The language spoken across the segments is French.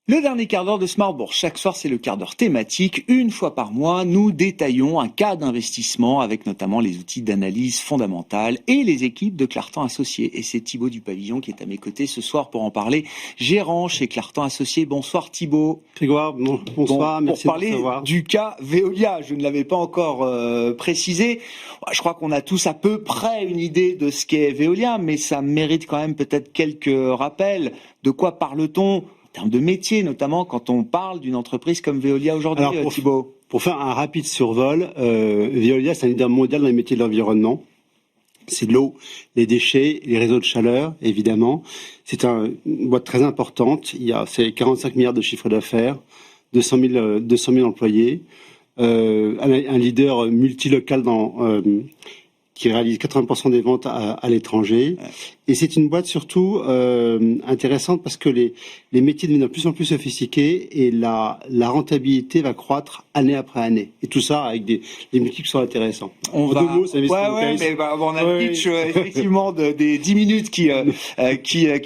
Le dernier quart d'heure de Smart Bourse. Chaque soir, c'est le quart d'heure thématique. Une fois par mois, nous détaillons un cas d'investissement avec notamment les outils d'analyse fondamentale et les équipes de Clartan Associés. Et c'est Thibaut du Pavillon qui est à mes côtés ce soir pour en parler. Gérant chez Clartan Associés. Bonsoir Thibaut. Grégoire, bonsoir, merci pour parler de recevoir. Du cas Veolia, je ne l'avais pas encore précisé. Je crois qu'on a tous à peu près une idée de ce qu'est Veolia, mais ça mérite quand même peut-être quelques rappels. De quoi parle-t-on en termes de métier, notamment quand on parle d'une entreprise comme Veolia aujourd'hui, Thibaut? Pour faire un rapide survol, Veolia, c'est un leader mondial dans les métiers de l'environnement. C'est de l'eau, les déchets, les réseaux de chaleur, évidemment. C'est une boîte très importante. C'est 45 milliards de chiffre d'affaires, 200 000 employés, un leader multilocal qui réalise 80% des ventes à l'étranger. Et c'est une boîte surtout intéressante parce que les métiers deviennent de plus en plus sophistiqués et la rentabilité va croître année après année. Et tout ça avec des multiples qui sont intéressants. On a le pitch effectivement des 10 minutes qui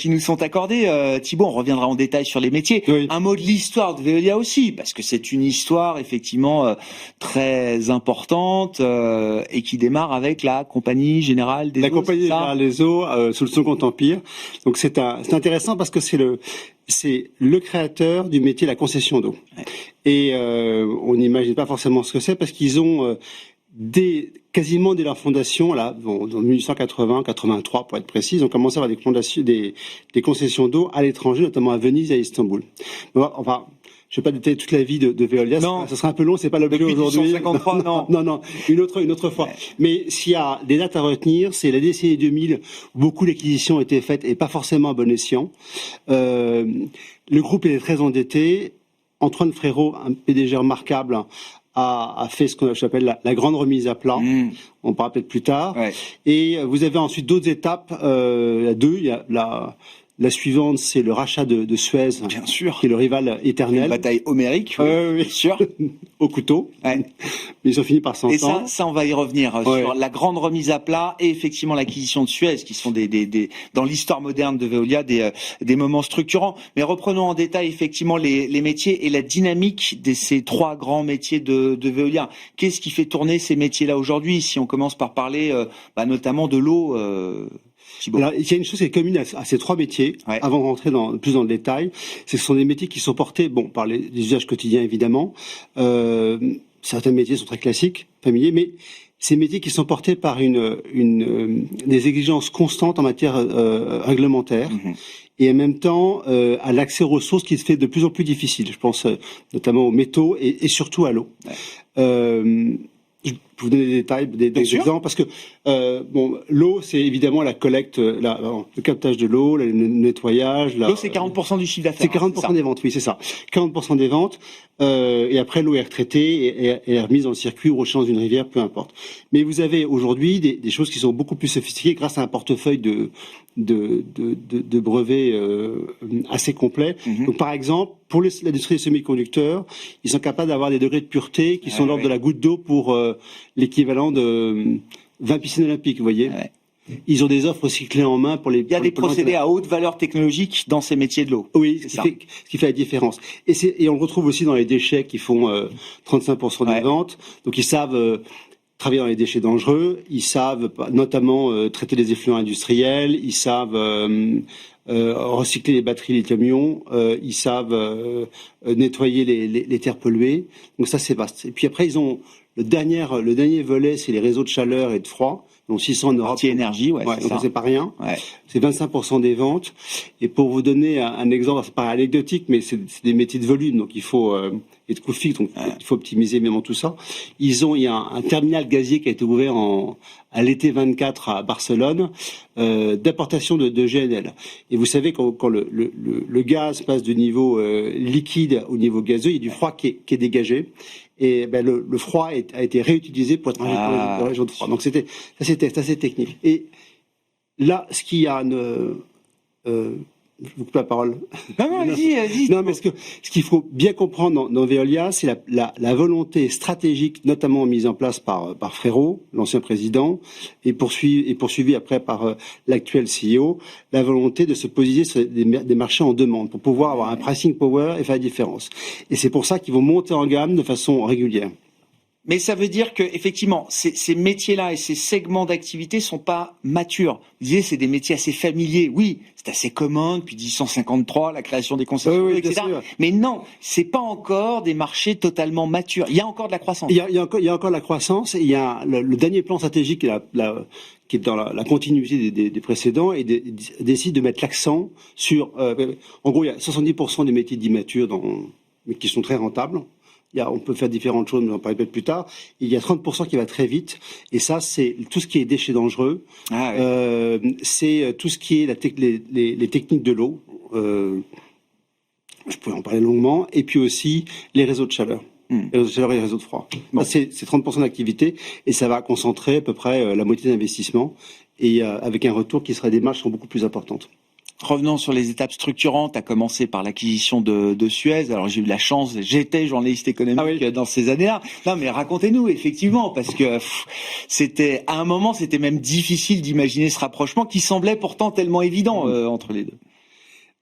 nous sont accordées. Thibaut, on reviendra en détail sur les métiers. Oui. Un mot de l'histoire de Veolia aussi, parce que c'est une histoire effectivement très importante et qui démarre avec la Compagnie Générale des Eaux. La Compagnie Générale des Eaux sous le Second Empire. Donc c'est intéressant parce que c'est le créateur du métier de la concession d'eau. Ouais. Et on n'imagine pas forcément ce que c'est parce qu'ils ont quasiment dès leur fondation, là, en 1880, 83 pour être précis, ils ont commencé à avoir des concessions d'eau à l'étranger, notamment à Venise et à Istanbul. Enfin, je ne vais pas détailler toute la vie de Veolia, ça sera un peu long, c'est pas l'objet aujourd'hui. 1953, non, une autre fois. Ouais. Mais s'il y a des dates à retenir, c'est la décennie 2000 où beaucoup d'acquisitions ont été faites et pas forcément à bon escient. Le groupe est très endetté. Antoine Frérot, un PDG remarquable, a fait ce qu'on appelle la grande remise à plat. On parlera peut-être plus tard. Ouais. Et vous avez ensuite d'autres étapes. Il y a deux. Il y a la suivante, c'est le rachat de Suez, bien sûr, qui est le rival éternel. Une bataille homérique, oui, bien sûr, au couteau. Ouais. Mais ils ont fini par s'entendre. Et ça, on va y revenir sur la grande remise à plat et effectivement l'acquisition de Suez, qui sont dans l'histoire moderne de Veolia des moments structurants. Mais reprenons en détail effectivement les métiers et la dynamique de ces trois grands métiers de Veolia. Qu'est-ce qui fait tourner ces métiers-là aujourd'hui? Si on commence par parler notamment de l'eau. Alors, il y a une chose qui est commune à ces trois métiers, avant de rentrer plus dans le détail, c'est que ce sont des métiers qui sont portés, par les usages quotidiens évidemment. Certains métiers sont très classiques, familiers, mais ces métiers qui sont portés par des exigences constantes en matière réglementaire. Et en même temps à l'accès aux ressources qui se fait de plus en plus difficile. Je pense notamment aux métaux et surtout à l'eau. Je peux vous donner des détails, des exemples, parce que l'eau, c'est évidemment la collecte, le captage de l'eau, le nettoyage. L'eau, c'est 40% du chiffre d'affaires. C'est 40% des ventes, oui, c'est ça. 40% des ventes, et après l'eau est retraitée et est remise dans le circuit ou rejetée dans une rivière, peu importe. Mais vous avez aujourd'hui des choses qui sont beaucoup plus sophistiquées grâce à un portefeuille de brevets assez complet. Donc par exemple, pour l'industrie des semi-conducteurs, ils sont capables d'avoir des degrés de pureté qui sont l'ordre de la goutte d'eau pour l'équivalent de 20 piscines olympiques, vous voyez. Ils ont des offres aussi clés en main pour les... Il y a des procédés à haute valeur technologique dans ces métiers de l'eau. Oui, ce qui fait la différence. Et on le retrouve aussi dans les déchets qui font 35% des ventes. Donc ils savent travailler dans les déchets dangereux, ils savent notamment traiter les effluents industriels, ils savent recycler les batteries lithium-ion, ils savent nettoyer les terres polluées. Donc ça, c'est vaste. Et puis après, ils ont le dernier volet, c'est les réseaux de chaleur et de froid. Donc 600 en Europe. Énergie, donc c'est pas rien. C'est 25% des ventes. Et pour vous donner un exemple, c'est pas anecdotique, mais c'est des métiers de volume, donc il faut et de coûts fixes, donc il faut optimiser évidemment tout ça. Il y a un terminal gazier qui a été ouvert à l'été 24 à Barcelone, d'importation de GNL. Et vous savez quand le gaz passe du niveau liquide au niveau gazeux, il y a du froid qui est dégagé. Et le froid a été réutilisé pour être injecté dans les régions de froid. Donc c'était assez technique. Et là, ce qui a Je vous coupe la parole. Non, allez-y. Non, mais ce qu'il faut bien comprendre dans Veolia, c'est la volonté stratégique, notamment mise en place par Frérot, l'ancien président, et poursuivi après par l'actuel CEO, la volonté de se positionner sur des marchés en demande pour pouvoir avoir un pricing power et faire la différence. Et c'est pour ça qu'ils vont monter en gamme de façon régulière. Mais ça veut dire que effectivement, ces métiers-là et ces segments d'activité sont pas matures. Vous disiez, c'est des métiers assez familiers. Oui, c'est assez commun depuis 1853, la création des concessions, oui, etc. Mais non, c'est pas encore des marchés totalement matures. Il y a encore de la croissance. Il y a encore la croissance. Et il y a le dernier plan stratégique qui est dans la continuité des précédents et décide de mettre l'accent sur. En gros, il y a 70% des métiers dits matures mais qui sont très rentables. On peut faire différentes choses, mais on en parlera peut-être plus tard. Il y a 30% qui va très vite, et ça, c'est tout ce qui est déchets dangereux. Ah, oui. C'est tout ce qui est les techniques de l'eau. Je pourrais en parler longuement. Et puis aussi les réseaux de chaleur. Les réseaux de chaleur et les réseaux de froid. Bon. C'est 30% d'activité, et ça va concentrer à peu près la moitié d'investissement, et avec un retour qui sera des marges qui sont beaucoup plus importantes. Revenons sur les étapes structurantes, à commencer par l'acquisition de Suez. Alors j'ai eu la chance, j'étais journaliste économique dans ces années-là. Non mais racontez-nous effectivement, parce que c'était à un moment, c'était même difficile d'imaginer ce rapprochement qui semblait pourtant tellement évident entre les deux.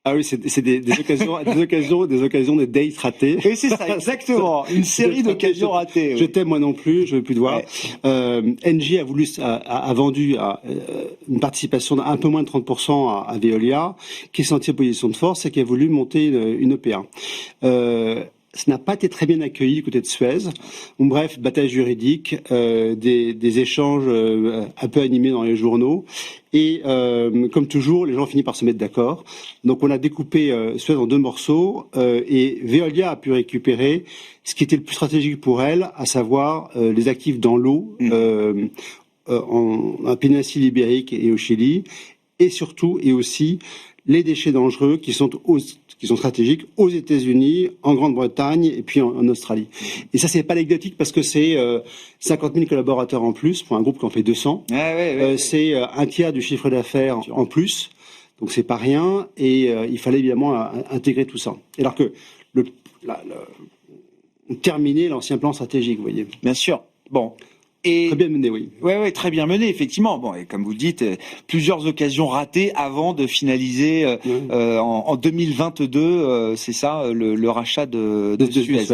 Ah oui, c'est des occasions, des dates ratées. Et c'est ça, exactement. Une série d'occasions ratées. Je t'aime, moi non plus, je veux plus te voir. Ouais. Engie a vendu une participation d'un peu moins de 30% à Veolia, qui est sortie en position de force et qui a voulu monter une EPA. Ça n'a pas été très bien accueilli du côté de Suez. Bref, bataille juridique, des échanges un peu animés dans les journaux. Et comme toujours, les gens finissent par se mettre d'accord. Donc on a découpé Suez en 2 morceaux et Veolia a pu récupérer ce qui était le plus stratégique pour elle, à savoir les actifs dans l'eau en péninsule ibérique et au Chili, et surtout et aussi les déchets dangereux qui sont stratégiques aux États-Unis, en Grande-Bretagne et puis en Australie. Et ça, c'est pas anecdotique parce que c'est 50 000 collaborateurs en plus pour un groupe qui en fait 200. C'est un tiers du chiffre d'affaires en plus. Donc c'est pas rien et il fallait évidemment intégrer tout ça. Et alors que terminer l'ancien plan stratégique, vous voyez. Bien sûr. Bon. Et très bien mené, oui. Ouais, très bien mené, effectivement. Bon, et comme vous le dites, plusieurs occasions ratées avant de finaliser en 2022, c'est ça, le rachat de Suez.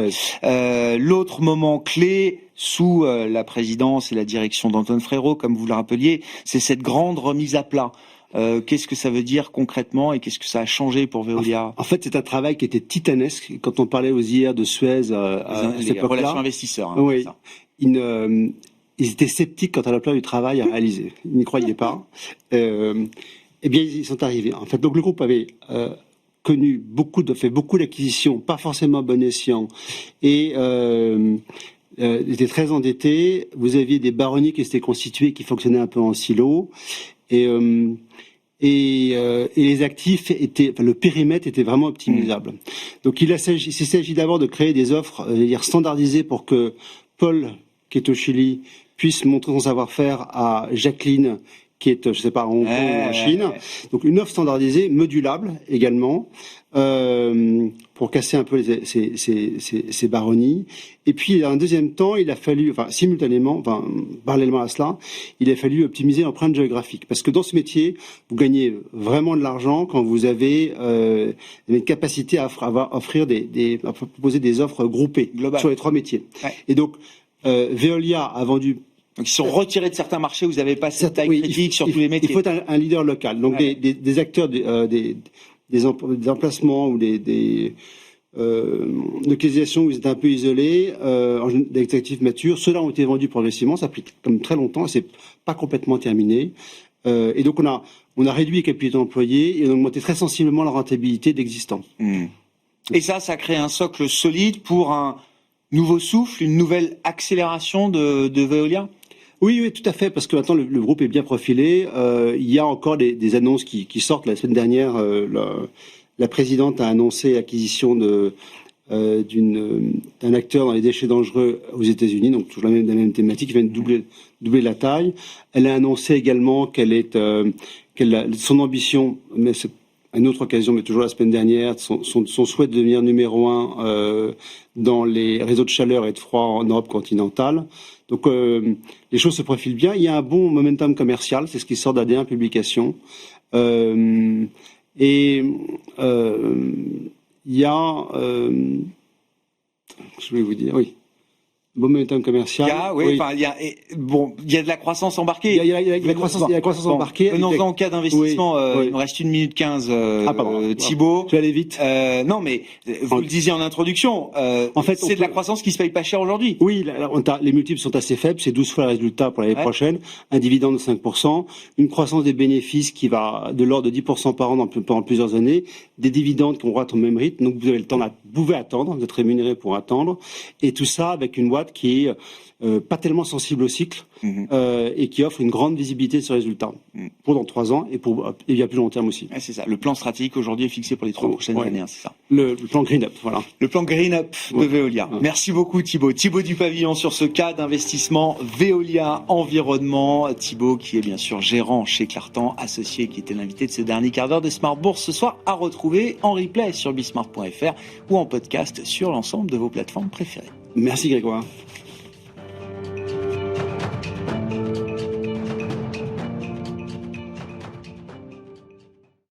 L'autre moment clé sous la présidence et la direction d'Antoine Frérot, comme vous le rappeliez, c'est cette grande remise à plat. Qu'est-ce que ça veut dire concrètement et qu'est-ce que ça a changé pour Veolia ? En fait, c'est un travail qui était titanesque. Quand on parlait aux IR de Suez à cette époque-là, relations investisseurs. Hein, oui. Ils étaient sceptiques quant à l'ampleur du travail à réaliser. Ils n'y croyaient pas. Eh bien, ils sont arrivés. En fait, donc le groupe avait fait beaucoup d'acquisitions, pas forcément à bon escient, et était très endetté. Vous aviez des baronnies qui s'étaient constituées, qui fonctionnaient un peu en silo, et les actifs le périmètre était vraiment optimisable. Donc il s'agit d'abord de créer des offres standardisées pour que Paul, qui est au Chili, puisse montrer son savoir-faire à Jacqueline, qui est, je sais pas, en Hong Kong ou en Chine. Donc une offre standardisée, modulable également, pour casser un peu ces baronnies. Et puis, dans un deuxième temps, il a fallu, parallèlement à cela, il a fallu optimiser l'empreinte géographique. Parce que dans ce métier, vous gagnez vraiment de l'argent quand vous avez une capacité à proposer des offres groupées globales sur les 3 métiers. Ouais. Et donc, Veolia a vendu. Donc ils sont retirés de certains marchés. Vous n'avez pas cette taille critique sur tous les métiers. Il faut un leader local. Donc des acteurs, des emplacements ou des localisations où vous êtes un peu isolés, des actifs matures. Ceux-là ont été vendus progressivement. Ça a pris comme très longtemps. C'est pas complètement terminé. Et donc on a réduit les capitaux employés et on a augmenté très sensiblement la rentabilité d'existants. Et ça crée un socle solide pour un nouveau souffle, une nouvelle accélération de Veolia ? Oui, tout à fait, parce que maintenant le groupe est bien profilé. Il y a encore des annonces qui sortent. La semaine dernière, la présidente a annoncé l'acquisition d'un acteur dans les déchets dangereux aux États-Unis, donc toujours la même thématique, qui vient de doubler la taille. Elle a annoncé également son ambition, mais c'est une autre occasion, mais toujours la semaine dernière, son souhait de devenir numéro 1 dans les réseaux de chaleur et de froid en Europe continentale. Donc les choses se profilent bien. Il y a un bon momentum commercial, c'est ce qui sort d'AD1 Publications. Il y a, je vais vous dire, oui. Bon momentum commercial. Il y a de la croissance embarquée. Il y a la croissance embarquée. Venons-en au cas d'investissement. Il me reste 1 minute 15. Thibaut. Tu vas aller vite. Non, mais vous le disiez en introduction. En fait, c'est de la croissance qui se paye pas cher aujourd'hui. Oui, les multiples sont assez faibles. C'est 12 fois le résultat pour l'année prochaine. Un dividende de 5%. Une croissance des bénéfices qui va de l'ordre de 10% par an pendant plusieurs années. Des dividendes qui vont être au même rythme. Donc vous avez le temps, vous pouvez attendre, vous êtes rémunéré pour attendre. Et tout ça avec une boîte qui est pas tellement sensible au cycle et qui offre une grande visibilité sur les résultats pour dans 3 ans et il y a plus long terme aussi. C'est ça. Le plan stratégique aujourd'hui est fixé pour les 3 prochaines années, c'est ça. Le plan Green Up, voilà. Le plan Green Up de Veolia. Merci beaucoup Thibaut. Thibaut Dupavillon sur ce cas d'investissement Veolia Environnement. Thibaut qui est bien sûr gérant chez Clartan, associé, qui était l'invité de ce dernier quart d'heure de Smart Bourse ce soir, à retrouver en replay sur bismart.fr ou en podcast sur l'ensemble de vos plateformes préférées. Merci Grégoire.